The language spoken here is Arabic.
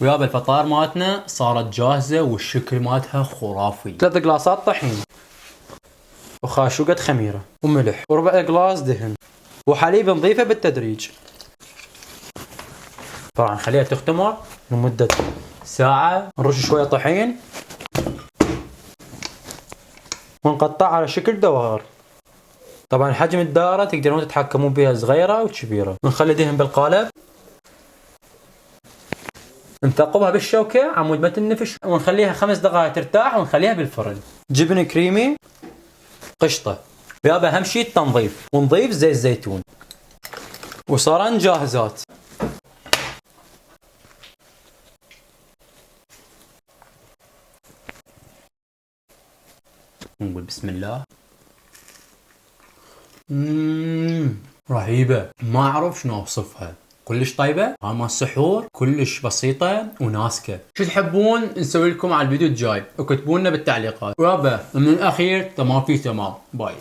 ويابا الفطار مالتنا صارت جاهزة والشكل مالتها خرافي. 3 قلاصات طحين وخاشوقة خميرة وملح وربع قلاص دهن وحليب نضيفه بالتدريج. طبعا نخليها تختمر لمدة ساعة. نرش شوية طحين ونقطع على شكل دوائر. طبعا حجم الدائرة تقدرون تتحكمون بها صغيرة او كبيرة. ونخلي دهن بالقالب، نثقبها بالشوكة عمود ما تنفش ونخليها 5 دقائق ترتاح ونخليها بالفرن. جبن كريمي، قشطة، ويابا اهم شي التنظيف، ونضيف زيت زيتون. وصارن جاهزات. نقول بسم الله. رهيبة، ما اعرف شنو اوصفها، كلش طيبة. مال السحور كلش بسيطة وناسكة. شو تحبون نسوي لكم على الفيديو الجاي؟ اكتبوا لنا بالتعليقات. ويابا من الاخير تمام في تمام. باي.